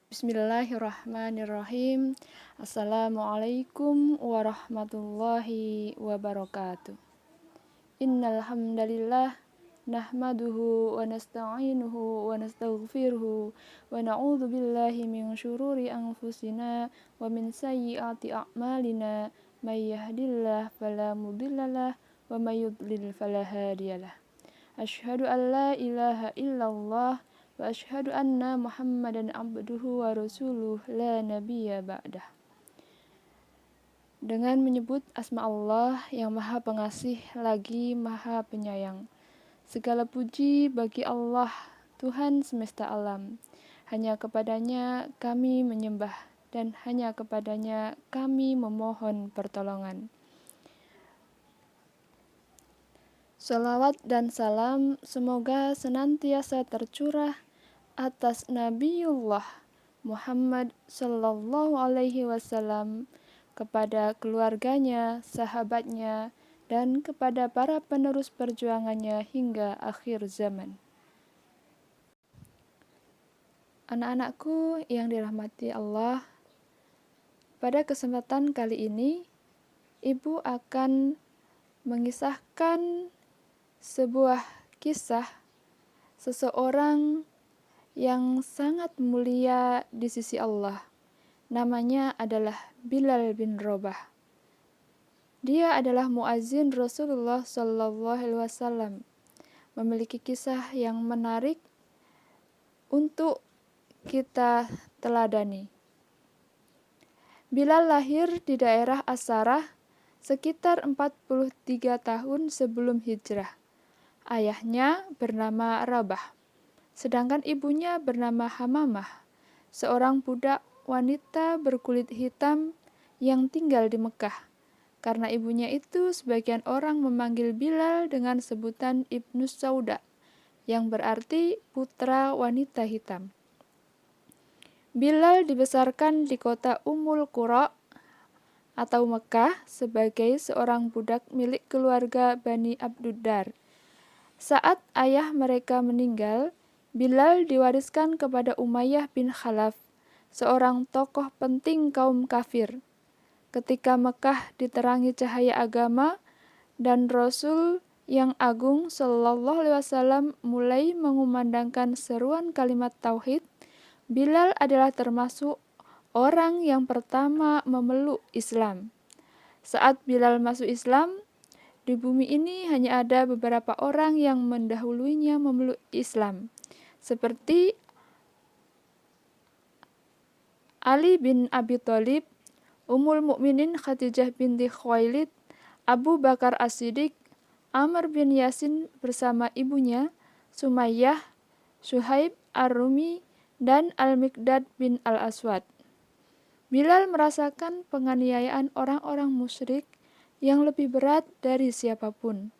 Bismillahirrahmanirrahim. Assalamualaikum warahmatullahi wabarakatuh. Innal hamdalillah nahmaduhu wa nasta'inuhu wa nastaghfiruhu wa na'udzu billahi min syururi anfusina wa min sayyiati a'malina may yahdihillahu fala mudhillalah wa may yudlil fala hadiyalah. Asyhadu an la ilaha illallah wa asyhadu anna Muhammadan abduhu wa rasuluh la nabiyya ba'dah. Dengan menyebut asma Allah yang Maha Pengasih lagi Maha Penyayang. Segala puji bagi Allah, Tuhan semesta alam. Hanya kepadanya kami menyembah dan hanya kepadanya kami memohon pertolongan. Salawat dan salam semoga senantiasa tercurah atas Nabiullah Muhammad sallallahu alaihi wasallam, kepada keluarganya, sahabatnya, dan kepada para penerus perjuangannya hingga akhir zaman. Anak-anakku yang dirahmati Allah, pada kesempatan kali ini Ibu akan mengisahkan sebuah kisah seseorang yang sangat mulia di sisi Allah. Namanya adalah Bilal bin Rabah. Dia adalah muazin Rasulullah Shallallahu Alaihi Wasallam. Memiliki kisah yang menarik untuk kita teladani. Bilal lahir di daerah Asarah sekitar 43 tahun sebelum hijrah. Ayahnya bernama Rabah, sedangkan ibunya bernama Hamamah, seorang budak wanita berkulit hitam yang tinggal di Mekah. Karena ibunya itu, sebagian orang memanggil Bilal dengan sebutan Ibnu Sauda, yang berarti putra wanita hitam. Bilal dibesarkan di kota Ummul Qura atau Mekah sebagai seorang budak milik keluarga Bani Abduddar. Saat ayah mereka meninggal, Bilal diwariskan kepada Umayyah bin Khalaf, seorang tokoh penting kaum kafir. Ketika Mekah diterangi cahaya agama dan Rasul yang agung Shallallahu Alaihi Wasallam mulai mengumandangkan seruan kalimat tauhid, Bilal adalah termasuk orang yang pertama memeluk Islam. Saat Bilal masuk Islam, di bumi ini hanya ada beberapa orang yang mendahulunya memeluk Islam, seperti Ali bin Abi Thalib, Ummul Mukminin Khadijah binti Khuwailid, Abu Bakar As-Siddiq, Amr bin Yasin bersama ibunya, Sumayyah, Suhaib Ar-Rumi, dan Al-Miqdad bin Al-Aswad. Bilal merasakan penganiayaan orang-orang musyrik yang lebih berat dari siapapun.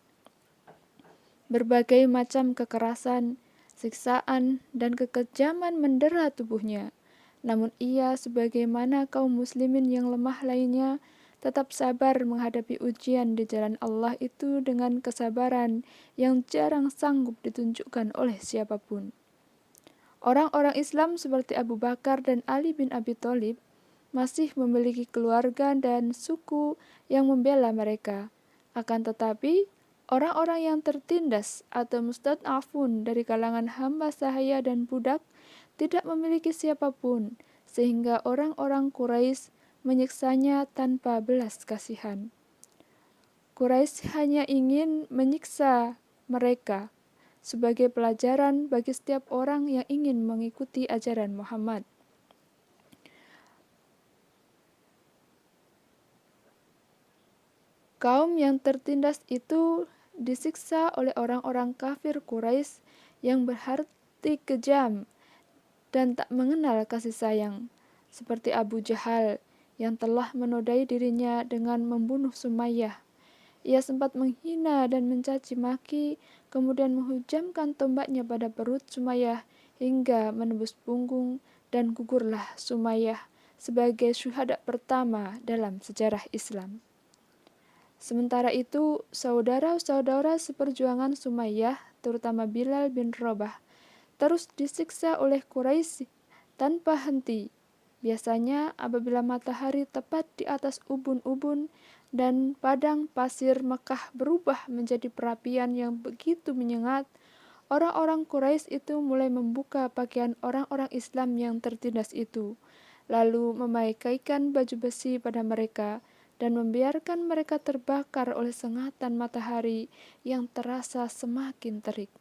Berbagai macam kekerasan, siksaan, dan kekejaman mendera tubuhnya. Namun ia, sebagaimana kaum muslimin yang lemah lainnya, tetap sabar menghadapi ujian di jalan Allah itu dengan kesabaran yang jarang sanggup ditunjukkan oleh siapapun. Orang-orang Islam seperti Abu Bakar dan Ali bin Abi Thalib masih memiliki keluarga dan suku yang membela mereka. Akan tetapi, orang-orang yang tertindas atau mustad'afun dari kalangan hamba sahaya dan budak tidak memiliki siapapun, sehingga orang-orang Quraisy menyiksanya tanpa belas kasihan. Quraisy hanya ingin menyiksa mereka sebagai pelajaran bagi setiap orang yang ingin mengikuti ajaran Muhammad. Kaum yang tertindas itu disiksa oleh orang-orang kafir Quraisy yang berhati kejam dan tak mengenal kasih sayang, seperti Abu Jahal yang telah menodai dirinya dengan membunuh Sumayyah. Ia sempat menghina dan mencaci maki, kemudian menghujamkan tombaknya pada perut Sumayyah hingga menembus punggung, dan gugurlah Sumayyah sebagai syuhada pertama dalam sejarah Islam. Sementara itu, saudara-saudara seperjuangan Sumayyah, terutama Bilal bin Rabah, terus disiksa oleh Quraisy tanpa henti. Biasanya apabila matahari tepat di atas ubun-ubun dan padang pasir Mekah berubah menjadi perapian yang begitu menyengat, orang-orang Quraisy itu mulai membuka pakaian orang-orang Islam yang tertindas itu, lalu memakaikan baju besi pada mereka dan membiarkan mereka terbakar oleh sengatan matahari yang terasa semakin terik.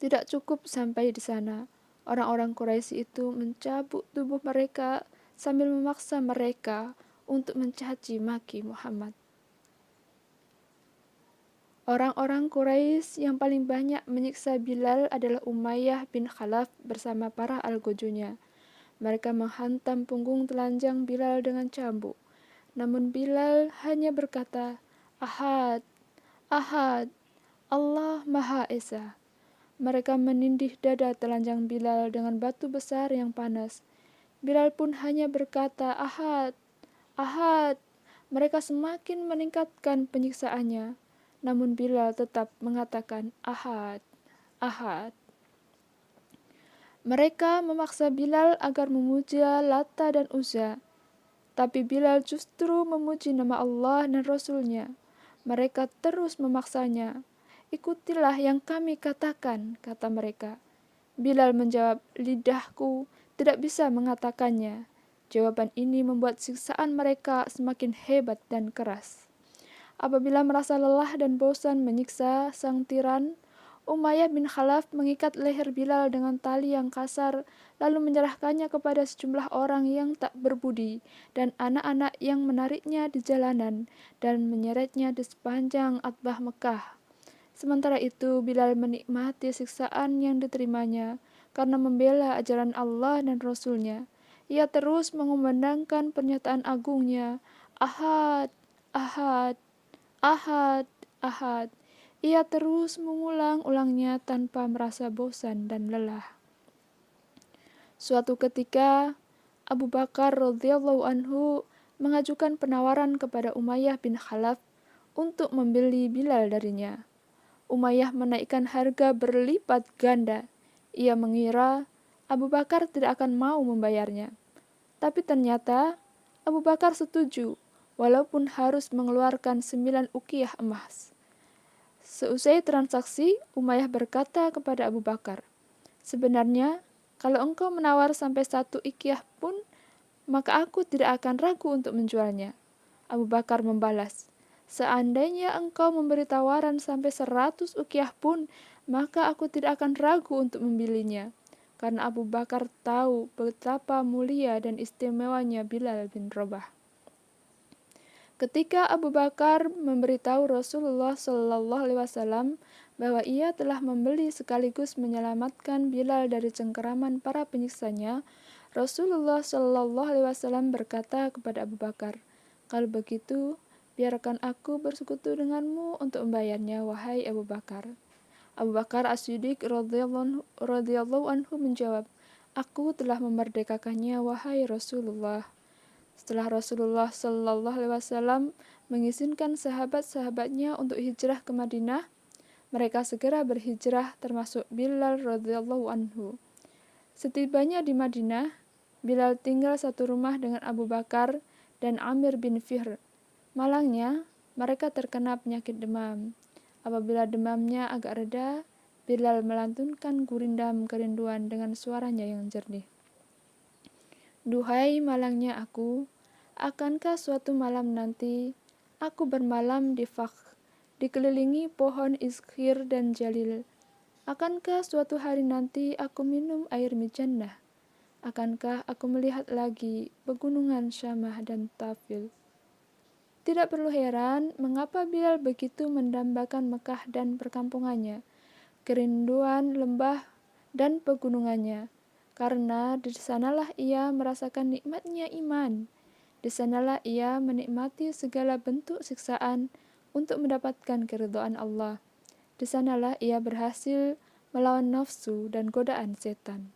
Tidak cukup sampai di sana. Orang-orang Quraisy itu mencabut tubuh mereka sambil memaksa mereka untuk mencaci maki Muhammad. Orang-orang Quraisy yang paling banyak menyiksa Bilal adalah Umayyah bin Khalaf bersama para algojonya. Mereka menghantam punggung telanjang Bilal dengan cambuk. Namun Bilal hanya berkata, "Ahad, Ahad, Allah Maha Esa." Mereka menindih dada telanjang Bilal dengan batu besar yang panas. Bilal pun hanya berkata, "Ahad, Ahad." Mereka semakin meningkatkan penyiksaannya. Namun Bilal tetap mengatakan, "Ahad, Ahad." Mereka memaksa Bilal agar memuja Lata dan Uzza. Tapi Bilal justru memuji nama Allah dan Rasul-Nya. Mereka terus memaksanya. "Ikutilah yang kami katakan," kata mereka. Bilal menjawab, "Lidahku tidak bisa mengatakannya." Jawaban ini membuat siksaan mereka semakin hebat dan keras. Apabila merasa lelah dan bosan menyiksa sang tiran, Umayyah bin Khalaf mengikat leher Bilal dengan tali yang kasar, lalu menyerahkannya kepada sejumlah orang yang tak berbudi dan anak-anak yang menariknya di jalanan dan menyeretnya di sepanjang atbah Mekah. Sementara itu, Bilal menikmati siksaan yang diterimanya karena membela ajaran Allah dan Rasul-Nya. Ia terus mengumandangkan pernyataan agungnya, "Ahad, Ahad, Ahad, Ahad." Ia terus mengulang-ulangnya tanpa merasa bosan dan lelah. Suatu ketika, Abu Bakar radhiyallahu anhu mengajukan penawaran kepada Umayyah bin Khalaf untuk membeli Bilal darinya. Umayyah menaikkan harga berlipat ganda. Ia mengira Abu Bakar tidak akan mau membayarnya. Tapi ternyata Abu Bakar setuju, walaupun harus mengeluarkan 9 ukiyah emas. Seusai transaksi, Umayyah berkata kepada Abu Bakar, "Sebenarnya, kalau engkau menawar sampai 1 ukiyah pun, maka aku tidak akan ragu untuk menjualnya." Abu Bakar membalas, "Seandainya engkau memberi tawaran sampai 100 ukiyah pun, maka aku tidak akan ragu untuk membelinya." Karena Abu Bakar tahu betapa mulia dan istimewanya Bilal bin Rabah. Ketika Abu Bakar memberitahu Rasulullah Shallallahu Alaihi Wasallam bahwa ia telah membeli sekaligus menyelamatkan Bilal dari cengkeraman para penyiksanya, Rasulullah Shallallahu Alaihi Wasallam berkata kepada Abu Bakar, "Kalau begitu, biarkan aku bersekutu denganmu untuk membayarnya, wahai Abu Bakar." Abu Bakar As-Siddiq radhiyallahu anhu menjawab, "Aku telah memerdekakannya, wahai Rasulullah." Setelah Rasulullah Shallallahu Alaihi Wasallam mengizinkan sahabat-sahabatnya untuk hijrah ke Madinah, mereka segera berhijrah termasuk Bilal radhiyallahu anhu. Setibanya di Madinah, Bilal tinggal satu rumah dengan Abu Bakar dan Amir bin Fihr. Malangnya, mereka terkena penyakit demam. Apabila demamnya agak reda, Bilal melantunkan gurindam kerinduan dengan suaranya yang jernih. "Duhai malangnya aku, akankah suatu malam nanti aku bermalam di Fakh, dikelilingi pohon izkhir dan jalil? Akankah suatu hari nanti aku minum air mijannah? Akankah aku melihat lagi pegunungan Syamah dan Tafil?" Tidak perlu heran mengapa Bilal begitu mendambakan Mekah dan perkampungannya, kerinduan lembah dan pegunungannya. Karena di sanalah ia merasakan nikmatnya iman. Di sanalah ia menikmati segala bentuk siksaan untuk mendapatkan keridhaan Allah. Di sanalah ia berhasil melawan nafsu dan godaan setan.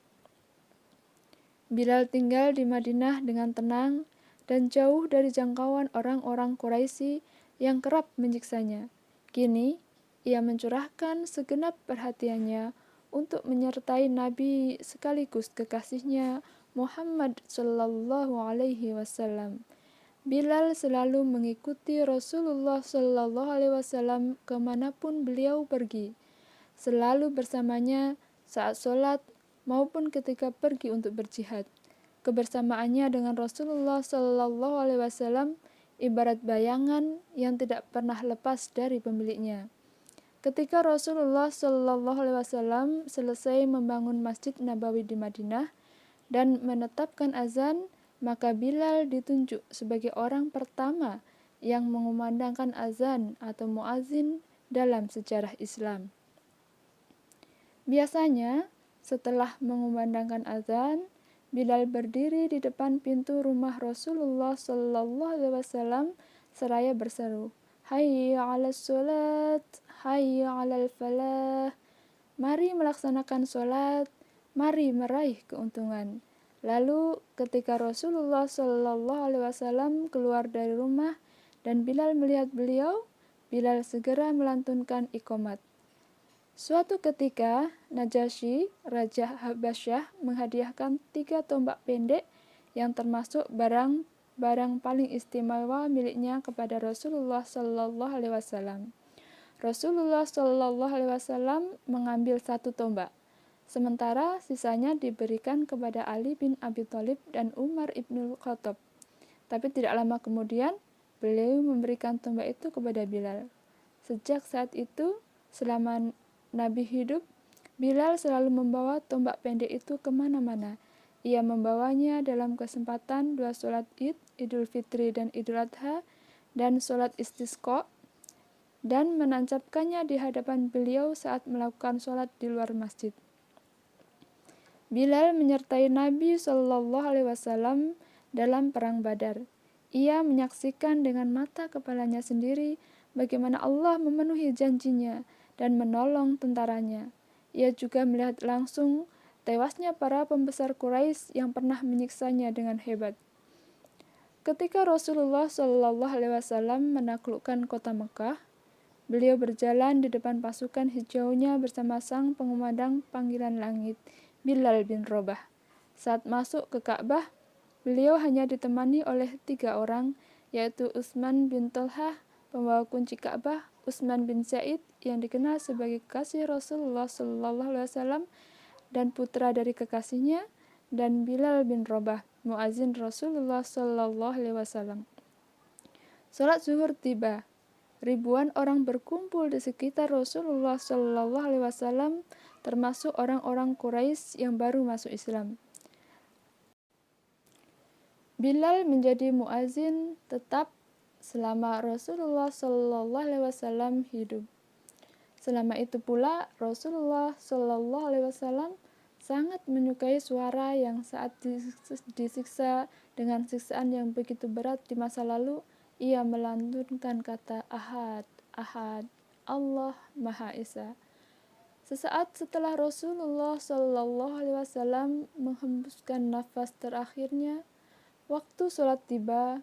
Bilal tinggal di Madinah dengan tenang dan jauh dari jangkauan orang-orang Quraisy yang kerap menyiksanya. Kini, ia mencurahkan segenap perhatiannya untuk menyertai Nabi sekaligus kekasihnya Muhammad Shallallahu Alaihi Wasallam. Bilal selalu mengikuti Rasulullah Shallallahu Alaihi Wasallam kemanapun beliau pergi, selalu bersamanya saat sholat maupun ketika pergi untuk berjihad. Kebersamaannya dengan Rasulullah Shallallahu Alaihi Wasallam ibarat bayangan yang tidak pernah lepas dari pemiliknya. Ketika Rasulullah Shallallahu Alaihi Wasallam selesai membangun Masjid Nabawi di Madinah dan menetapkan azan, maka Bilal ditunjuk sebagai orang pertama yang mengumandangkan azan atau muazin dalam sejarah Islam. Biasanya, setelah mengumandangkan azan, Bilal berdiri di depan pintu rumah Rasulullah Shallallahu Alaihi Wasallam seraya berseru, "Hayya 'alas sholat, hayya 'alal falah." Mari melaksanakan sholat, mari meraih keuntungan. Lalu ketika Rasulullah Shallallahu Alaihi Wasallam keluar dari rumah dan Bilal melihat beliau, Bilal segera melantunkan iqamat. Suatu ketika, Najasyi, Raja Habasyah, menghadiahkan 3 tombak pendek yang termasuk barang paling istimewa miliknya kepada Rasulullah Shallallahu Alaihi Wasallam. Rasulullah Shallallahu Alaihi Wasallam mengambil 1 tombak, sementara sisanya diberikan kepada Ali bin Abi Thalib dan Umar ibnul Khattab. Tapi tidak lama kemudian, beliau memberikan tombak itu kepada Bilal. Sejak saat itu, selama Nabi hidup, Bilal selalu membawa tombak pendek itu kemana-mana. Ia membawanya dalam kesempatan 2 sholat Id, Idul Fitri dan Idul Adha, dan sholat istisqa, dan menancapkannya di hadapan beliau saat melakukan sholat di luar masjid. Bilal menyertai Nabi Shallallahu Alaihi Wasallam dalam perang Badar. Ia menyaksikan dengan mata kepalanya sendiri bagaimana Allah memenuhi janjinya dan menolong tentaranya. Ia juga melihat langsung tewasnya para pembesar Quraisy yang pernah menyiksanya dengan hebat. Ketika Rasulullah Shallallahu Alaihi Wasallam menaklukkan kota Mekah, beliau berjalan di depan pasukan hijaunya bersama sang pengumandang panggilan langit, Bilal bin Rabah. Saat masuk ke Ka'bah, beliau hanya ditemani oleh 3 orang, yaitu Utsman bin Thalhah, pembawa kunci Ka'bah, Utsman bin Zaid yang dikenal sebagai kekasih Rasulullah Shallallahu Alaihi Wasallam dan putra dari kekasihnya, dan Bilal bin Rabah, muazin Rasulullah Shallallahu Alaihi Wasallam. Salat zuhur tiba. Ribuan orang berkumpul di sekitar Rasulullah Shallallahu Alaihi Wasallam, termasuk orang-orang Quraisy yang baru masuk Islam. Bilal menjadi muazin tetap selama Rasulullah Shallallahu Alaihi Wasallam hidup. Selama itu pula Rasulullah Shallallahu Alaihi Wasallam sangat menyukai suara yang saat disiksa dengan siksaan yang begitu berat di masa lalu, ia melantunkan kata Ahad, Ahad, Allah Maha Esa. Sesaat setelah Rasulullah Shallallahu Alaihi Wasallam menghembuskan nafas terakhirnya, waktu sholat tiba,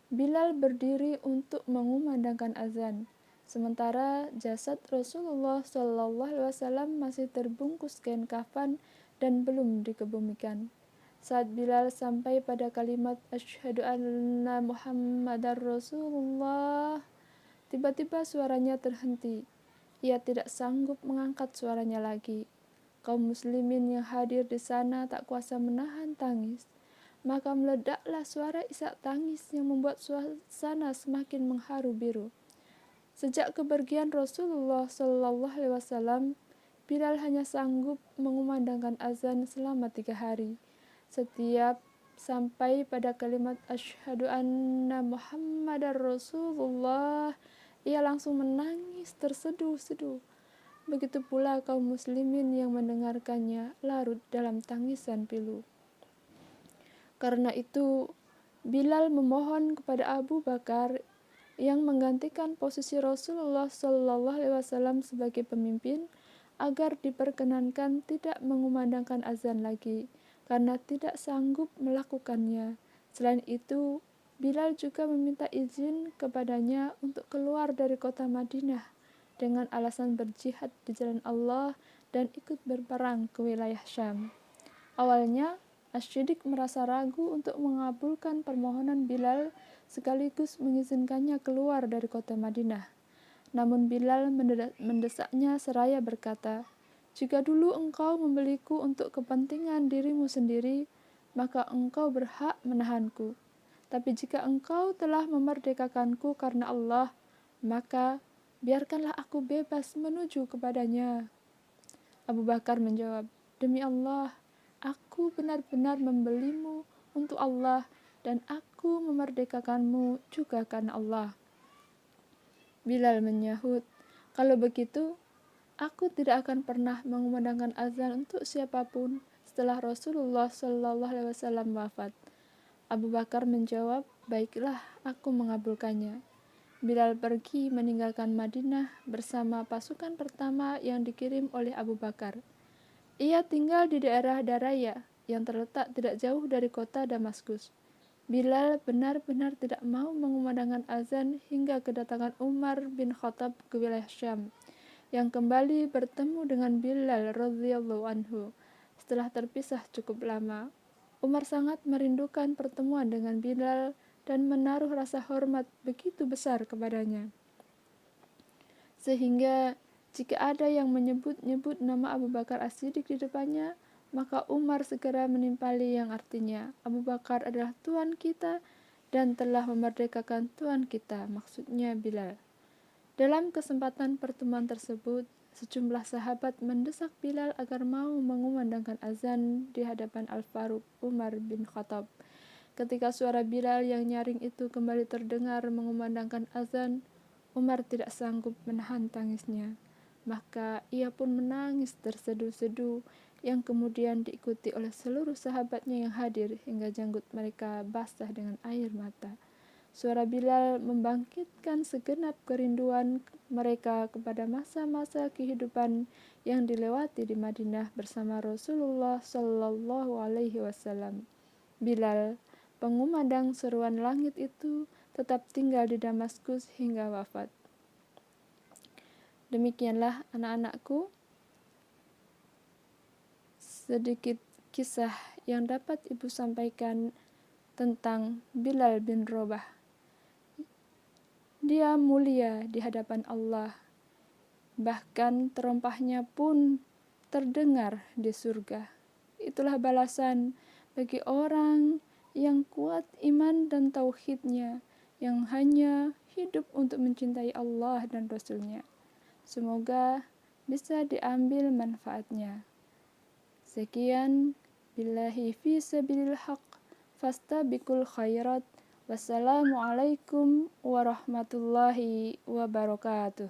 Bilal berdiri untuk mengumandangkan azan, sementara jasad Rasulullah Shallallahu Alaihi Wasallam masih terbungkus kain kafan dan belum dikebumikan. Saat Bilal sampai pada kalimat Asyhadu anna Muhammadar Rasulullah, tiba-tiba suaranya terhenti. Ia tidak sanggup mengangkat suaranya lagi. Kaum muslimin yang hadir di sana tak kuasa menahan tangis. Maka meledaklah suara isak tangis yang membuat suasana semakin mengharu biru. Sejak kepergian Rasulullah Shallallahu Alaihi Wasallam, Bilal hanya sanggup mengumandangkan azan selama 3 hari. Setiap sampai pada kalimat Asyhadu anna Muhammadar Rasulullah, ia langsung menangis terseduh-seduh. Begitu pula kaum muslimin yang mendengarkannya larut dalam tangisan pilu. Karena itu, Bilal memohon kepada Abu Bakar yang menggantikan posisi Rasulullah Shallallahu Alaihi Wasallam sebagai pemimpin agar diperkenankan tidak mengumandangkan azan lagi karena tidak sanggup melakukannya. Selain itu, Bilal juga meminta izin kepadanya untuk keluar dari kota Madinah dengan alasan berjihad di jalan Allah dan ikut berperang ke wilayah Syam. Awalnya, Asy-Syiddiq merasa ragu untuk mengabulkan permohonan Bilal sekaligus mengizinkannya keluar dari kota Madinah. Namun Bilal mendesaknya seraya berkata, "Jika dulu engkau membeliku untuk kepentingan dirimu sendiri, maka engkau berhak menahanku. Tapi jika engkau telah memerdekakanku karena Allah, maka biarkanlah aku bebas menuju kepadanya." Abu Bakar menjawab, "Demi Allah, aku benar-benar membelimu untuk Allah dan aku memerdekakanmu juga karena Allah." Bilal menyahut, "Kalau begitu, aku tidak akan pernah mengumandangkan azan untuk siapapun setelah Rasulullah Shallallahu Alaihi Wasallam wafat." Abu Bakar menjawab, "Baiklah, aku mengabulkannya." Bilal pergi meninggalkan Madinah bersama pasukan pertama yang dikirim oleh Abu Bakar. Ia tinggal di daerah Daraya yang terletak tidak jauh dari kota Damaskus. Bilal benar-benar tidak mau mengumandangkan azan hingga kedatangan Umar bin Khattab ke wilayah Syam, yang kembali bertemu dengan Bilal radhiyallahu anhu setelah terpisah cukup lama. Umar sangat merindukan pertemuan dengan Bilal dan menaruh rasa hormat begitu besar kepadanya, sehingga jika ada yang menyebut-nyebut nama Abu Bakar As-Siddiq di depannya, maka Umar segera menimpali yang artinya, "Abu Bakar adalah Tuan kita dan telah memerdekakan Tuan kita," maksudnya Bilal. Dalam kesempatan pertemuan tersebut, sejumlah sahabat mendesak Bilal agar mau mengumandangkan azan di hadapan Al-Faruq Umar bin Khattab. Ketika suara Bilal yang nyaring itu kembali terdengar mengumandangkan azan, Umar tidak sanggup menahan tangisnya. Maka ia pun menangis tersedu-sedu, yang kemudian diikuti oleh seluruh sahabatnya yang hadir hingga janggut mereka basah dengan air mata. Suara Bilal membangkitkan segenap kerinduan mereka kepada masa-masa kehidupan yang dilewati di Madinah bersama Rasulullah Shallallahu Alaihi Wasallam. Bilal, pengumandang seruan langit itu, tetap tinggal di Damaskus hingga wafat. Demikianlah anak-anakku, sedikit kisah yang dapat Ibu sampaikan tentang Bilal bin Rabah. Dia mulia di hadapan Allah, bahkan terompahnya pun terdengar di surga. Itulah balasan bagi orang yang kuat iman dan tauhidnya, yang hanya hidup untuk mencintai Allah dan Rasul-Nya. Semoga bisa diambil manfaatnya. Sekian, billahi fi sabilil haq, fastabiqul khairat. Wassalamualaikum warahmatullahi wabarakatuh.